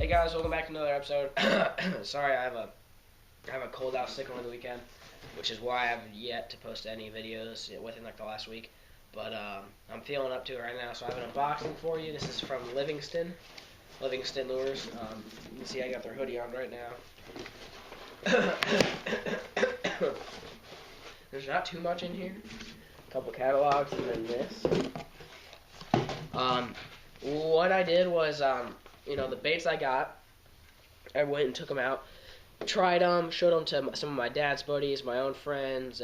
Hey guys, welcome back to another episode. Sorry, I have a cold out sick over the weekend, which is why I haven't yet to post any videos within like the last week. But I'm feeling up to it right now, so I have an unboxing for you. This is from Livingston Lures. You can see I got their hoodie on right now. There's not too much in here. A couple catalogs and then this. What I did was, the baits I got, I went and took them out, tried them, showed them to some of my dad's buddies, my own friends,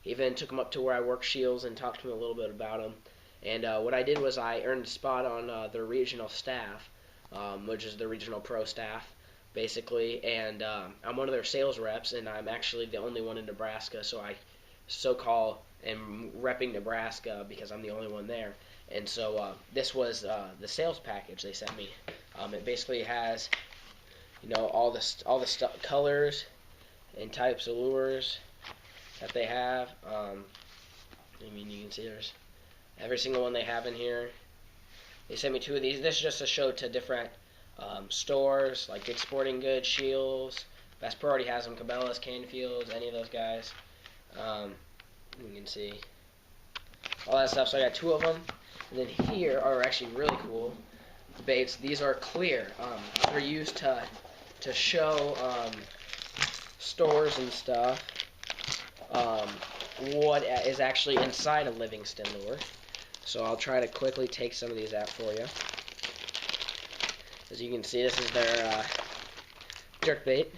even took them up to where I work Shields and talked to them a little bit about them. And what I did was I earned a spot on their regional staff, which is the regional pro staff, basically. And I'm one of their sales reps, and I'm actually the only one in Nebraska, so I so-called am repping Nebraska because I'm the only one there. And so this was the sales package they sent me. It basically has, all the colors and types of lures that they have. You can see there's every single one they have in here. They sent me 2 of these. This is just to show to different stores like Dick's Sporting Goods, Shields. Bass Pro already has them. Cabela's, Canfields, any of those guys. You can see all that stuff. So I got 2 of them. And then here are actually really cool baits. These are clear. They're used to show stores and stuff what is actually inside a Livingston lure. So I'll try to quickly take some of these out for you. As you can see, this is their jerk bait.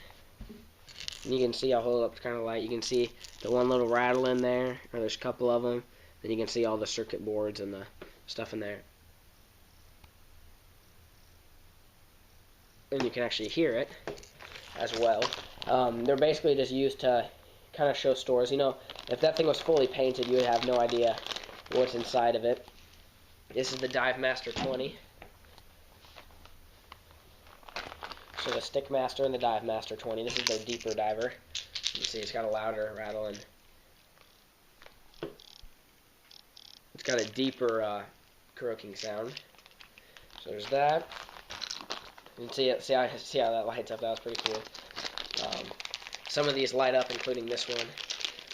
And you can see, I'll hold it up kind of light. You can see the one little rattle in there, or there's a couple of them. Then you can see all the circuit boards and the stuff in there. And you can actually hear it as well. They're basically just used to kind of show stores. If that thing was fully painted, you would have no idea what's inside of it. This is the Dive Master 20. So the Stick Master and the Dive Master 20. This is their deeper diver. You can see it's got a louder rattle and it's got a deeper croaking sound. So there's that. You can see how that lights up. That was pretty cool. Some of these light up, including this one.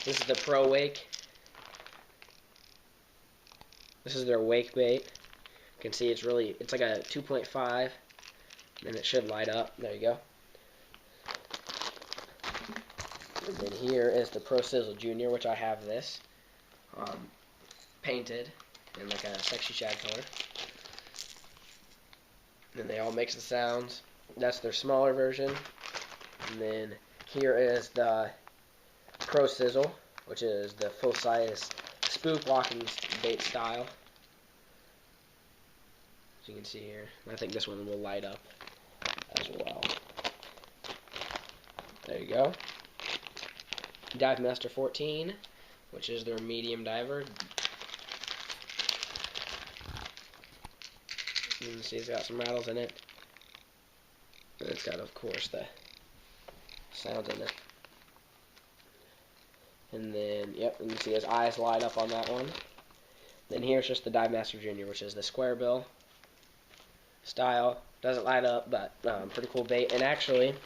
This is the Pro Wake. This is their wake bait. You can see it's like a 2.5, and it should light up. There you go. And then here is the Pro Sizzle Junior, which I have this painted in like a sexy shad color. And they all make the sounds. That's their smaller version. And then here is the Pro Sizzle, which is the full-size spook walking bait style. As you can see here. I think this one will light up as well. There you go. Dive Master 14, which is their medium diver. You can see it's got some rattles in it. And it's got, of course, the sounds in it. And then, yep, you can see his eyes light up on that one. Then here's just the Dive Master Junior, which is the square bill style. Doesn't light up, but pretty cool bait. And actually,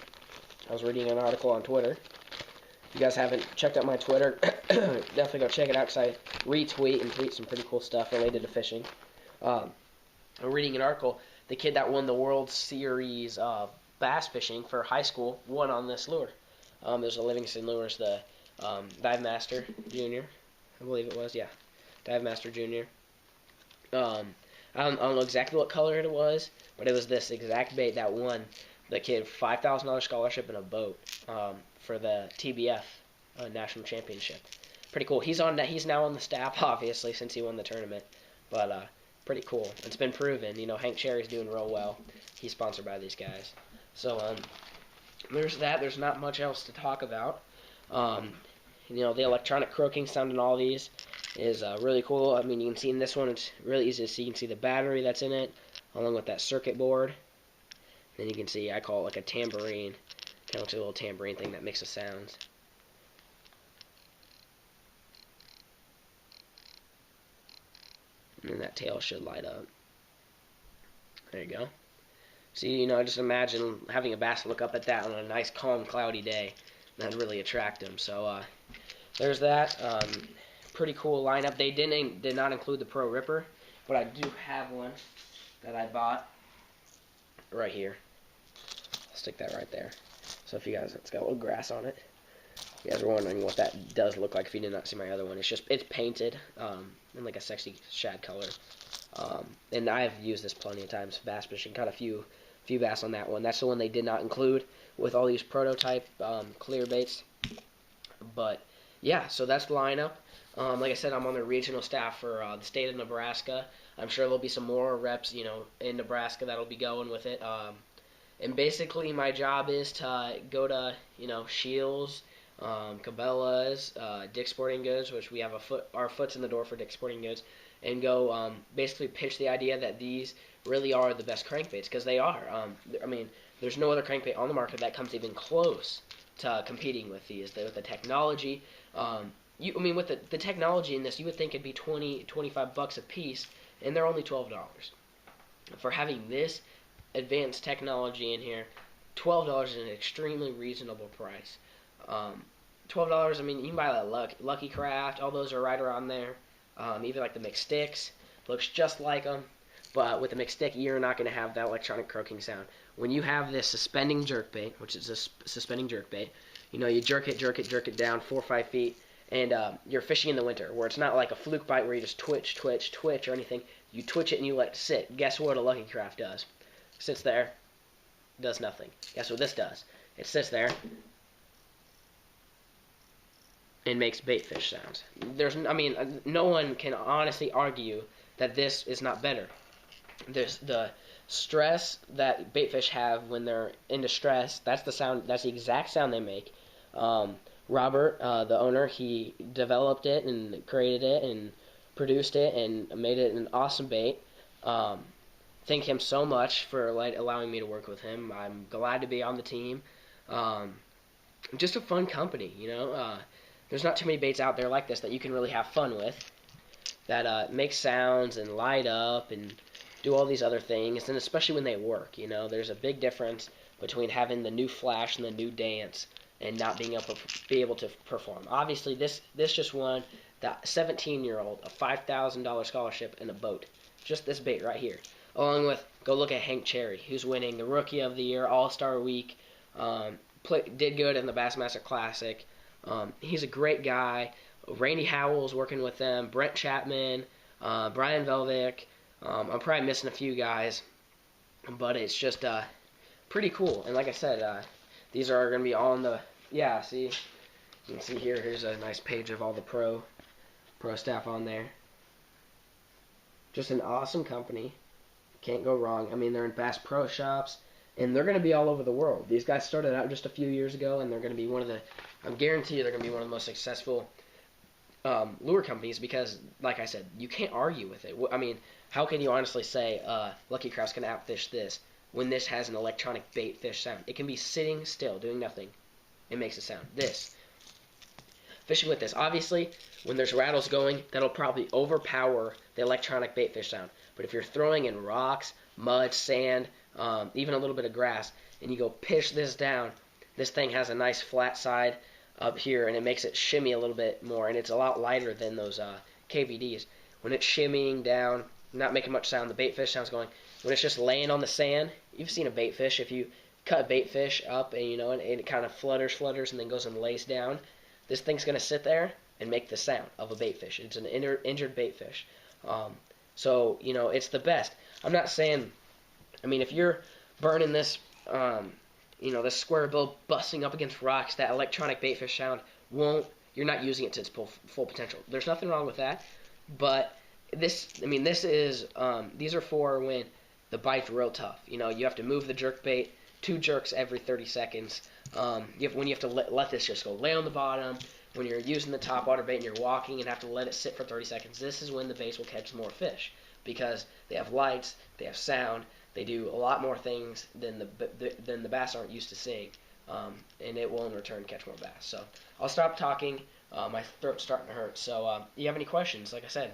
I was reading an article on Twitter. If you guys haven't checked out my Twitter, definitely go check it out because I retweet and tweet some pretty cool stuff related to fishing. I'm reading an article. The kid that won the World Series of bass fishing for high school won on this lure. There's a Livingston lures, the Dive Master Junior, I believe it was. Yeah, Dive Master Junior. I don't know exactly what color it was, but it was this exact bait that won the kid $5,000 scholarship and a boat for the TBF national championship. Pretty cool. He's now on the staff, obviously, since he won the tournament, but pretty cool. It's been proven. Hank Cherry's doing real well. He's sponsored by these guys. So there's that. There's not much else to talk about. The electronic croaking sound in all these is really cool. You can see in this one, it's really easy to see. You can see the battery that's in it, along with that circuit board. Then you can see, I call it like a tambourine. Kind of looks like a little tambourine thing that makes the sounds. And then that tail should light up. There you go. See, just imagine having a bass look up at that on a nice, calm, cloudy day. That'd really attract them. So there's that. Pretty cool lineup. They did not include the Pro Ripper, but I do have one that I bought right here. I'll stick that right there. So if you guys, it's got a little grass on it. If you guys are wondering what that does look like if you did not see my other one, it's painted in like a sexy shad color. And I've used this plenty of times bass fishing. Caught a few bass on that one. That's the one they did not include with all these prototype clear baits. But yeah, so that's the lineup. Like I said, I'm on the regional staff for the state of Nebraska. I'm sure there'll be some more reps, in Nebraska that'll be going with it. And basically, my job is to go to, Shields, Cabela's, Dick's Sporting Goods, which we have our foot's in the door for Dick's Sporting Goods, and go basically pitch the idea that these really are the best crankbaits, because they are. There's no other crankbait on the market that comes even close to competing with these. With the technology, with the technology in this, you would think it'd be $25 a piece, and they're only $12. For having this advanced technology in here, $12 is an extremely reasonable price. $12, you can buy like Lucky Craft, all those are right around there. Even like the McSticks, looks just like them, but with the McStick, you're not going to have that electronic croaking sound. When you have this suspending jerkbait, which is a suspending jerkbait, you jerk it down 4 or 5 feet, and you're fishing in the winter, where it's not like a fluke bite where you just twitch or anything. You twitch it and you let it sit. Guess what a Lucky Craft does? Sits there, does nothing. Guess what this does? It sits there and makes bait fish sounds. No one can honestly argue that this is not better. There's the stress that bait fish have when they're in distress. That's the sound. That's the exact sound they make. Robert, the owner, he developed it and created it and produced it and made it an awesome bait. Thank him so much for allowing me to work with him. I'm glad to be on the team. Just a fun company, There's not too many baits out there like this that you can really have fun with, that make sounds and light up and do all these other things, and especially when they work. There's a big difference between having the new flash and the new dance and not being able to perform. Obviously, this just won the 17-year-old a $5,000 scholarship and a boat. Just this bait right here. Along with, go look at Hank Cherry, who's winning the Rookie of the Year, All-Star Week, did good in the Bassmaster Classic. He's a great guy. Randy Howell's working with them. Brent Chapman, Brian Velvick. I'm probably missing a few guys, but it's just pretty cool. And like I said, these are going to be on the see. You can see here. Here's a nice page of all the pro staff on there. Just an awesome company. Can't go wrong. They're in Bass Pro Shops, and they're going to be all over the world. These guys started out just a few years ago, and they're going to be I guarantee you they're going to be one of the most successful lure companies, because, like I said, you can't argue with it. How can you honestly say Lucky Craft's going to outfish this when this has an electronic bait fish sound? It can be sitting still, doing nothing. It makes a sound. Fishing with this, obviously, when there's rattles going, that'll probably overpower the electronic bait fish sound. But if you're throwing in rocks, mud, sand, even a little bit of grass, and you go pitch this down, this thing has a nice flat side up here, and it makes it shimmy a little bit more, and it's a lot lighter than those KVDs. When it's shimmying down, not making much sound, the bait fish sound's going. When it's just laying on the sand, you've seen a bait fish. If you cut a bait fish up and and it kind of flutters, and then goes and lays down, this thing's going to sit there and make the sound of a bait fish. It's an injured bait fish. So, it's the best. I'm not saying, if you're burning this, this square bill busting up against rocks, that electronic bait fish sound you're not using it to its full potential. There's nothing wrong with that. But these are for when the bite's real tough. You have to move the jerk bait, 2 jerks every 30 seconds. When you have to let this just go lay on the bottom, when you're using the top water bait and you're walking and have to let it sit for 30 seconds, this is when the baits will catch more fish, because they have lights, they have sound, they do a lot more things than the bass aren't used to seeing, and it will in return catch more bass. So I'll stop talking. My throat's starting to hurt. So you have any questions? Like I said,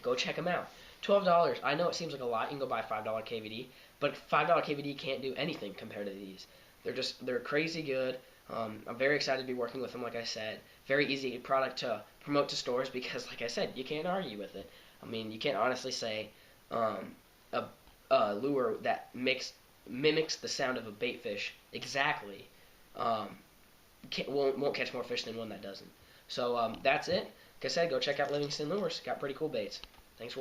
go check them out. $12. I know it seems like a lot. You can go buy a $5 KVD, but $5 KVD can't do anything compared to these. They're crazy good. I'm very excited to be working with them. Like I said, very easy product to promote to stores because, like I said, you can't argue with it. I mean, you can't honestly say a lure that mimics the sound of a bait fish exactly won't catch more fish than one that doesn't. So that's it. Like I said, go check out Livingston Lures. Got pretty cool baits. Thanks for watching.